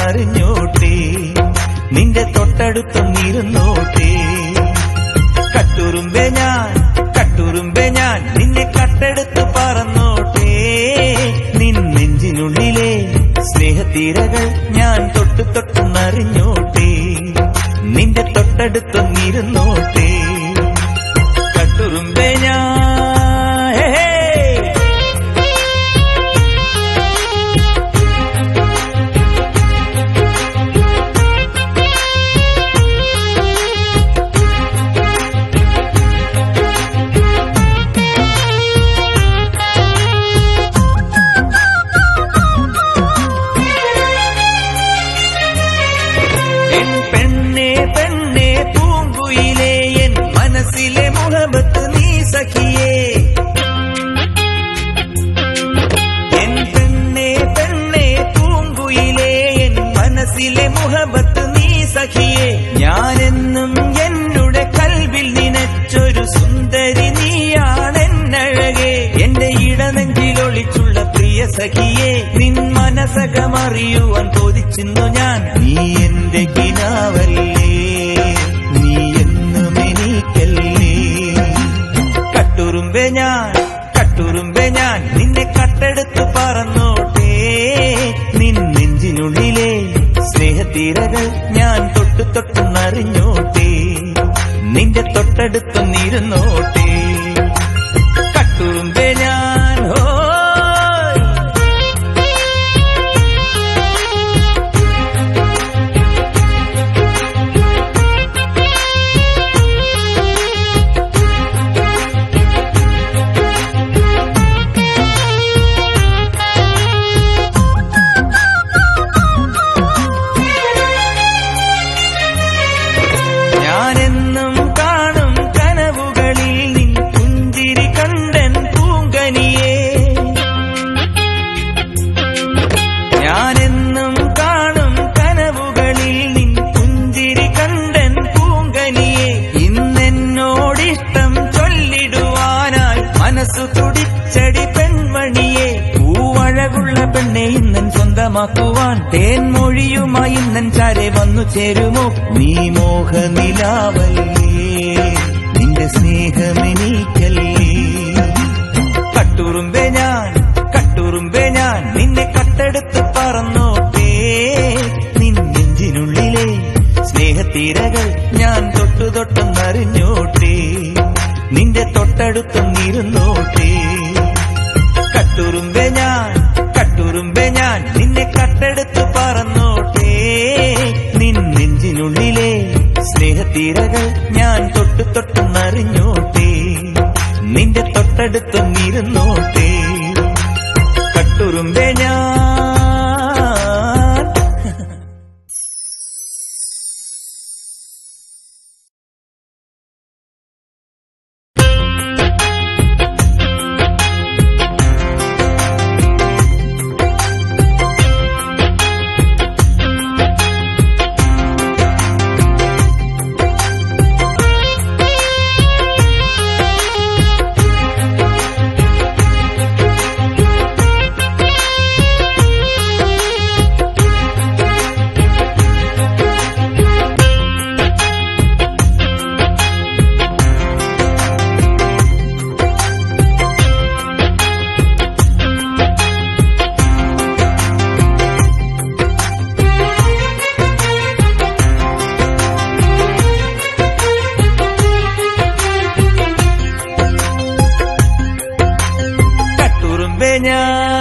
തൊട്ടടുത്തൊന്നറിഞ്ഞോട്ടെ, നിന്റെ തൊട്ടടുത്തൊന്നിരുന്നോട്ടെ. കട്ടുറുമ്പെ ഞാൻ നിന്നെ കട്ടെടുത്ത് പറന്നോട്ടെ, നിൻ നെഞ്ചിനുള്ളിലെ സ്നേഹത്തീരകൾ ഞാൻ തൊട്ടൊന്നറിഞ്ഞോട്ടെ, നിന്റെ തൊട്ടടുത്തൊന്നിരുന്നോട്ടെ. കട്ടുറുമ്പെ ഞാൻ പെണ്ണേ പൂങ്കുയിലേ, എൻ മനസ്സിലെ മുഹബത്ത് നീ സഖിയേ. എൻ പെണ്ണേ പൂങ്കുയിലേ, എൻ മനസ്സിലെ മുഹബത്ത് നീ സഖിയേ. ഞാനെന്നും എന്നുടെ കൽവിൽ നിനച്ചൊരു സുന്ദരി നീയാണെന്നഴകേ. എന്റെ ഇടനെഞ്ചിലൊളിച്ചുള്ള പ്രിയ സഖിയേ, നിൻ മനസകമറിയുവാൻ കൊതിച്ചിന്നു ഞാൻ. നീ എന്റെ കിനാവല്ലേ, നീ എന്നും എനിക്കല്ലേ. കട്ടുറുമ്പെ ഞാൻ നിന്നെ കട്ടെടുത്ത് പറന്നോട്ടെ, നിൻ നെഞ്ചിനുള്ളിലെ സ്നേഹത്തീരകൾ ഞാൻ തൊട്ടൊന്നറിഞ്ഞോട്ടെ, നിന്റെ തൊട്ടടുത്തൊന്നിരുന്നോട്ടെ. കട്ടുറുമ്പെ ഞാൻ തുടിച്ചടി പെൺമണിയെ. പൂവഴകുള്ള പെണ്ണെ ഇന്നൻ സ്വന്തമാക്കുവാൻ തേൻമൊഴിയുമായി ഇന്നൻ ചാരെ വന്നു ചേരുമോ? നീ മോഹനിലാവല്ലേ, നിന്റെ സ്നേഹമെനിക്കല്ലേ. കട്ടുറുമ്പെ ഞാൻ നിന്നെ കട്ടെടുത്ത് പറന്നോട്ടെ, നിൻ നെഞ്ചിനുള്ളിലെ സ്നേഹത്തീരകൾ ഞാൻ തൊട്ടൊന്നറിഞ്ഞോട്ടെ, നിന്റെ തൊട്ടടുത്തൊന്നിരുന്നോട്ടെ. കട്ടുറുമ്പെ ഞാൻ നിന്നെ കട്ടെടുത്ത് പറന്നോട്ടെ, നിൻ നെഞ്ചിനുള്ളിലെ സ്നേഹത്തീരകൾ ഞാൻ തൊട്ടൊന്നറിഞ്ഞോട്ടെ, നിന്റെ തൊട്ടടുത്തൊന്നിരുന്നോട്ടെ. കട്ടുറുമ്പെ ഞാൻ ഞാൻ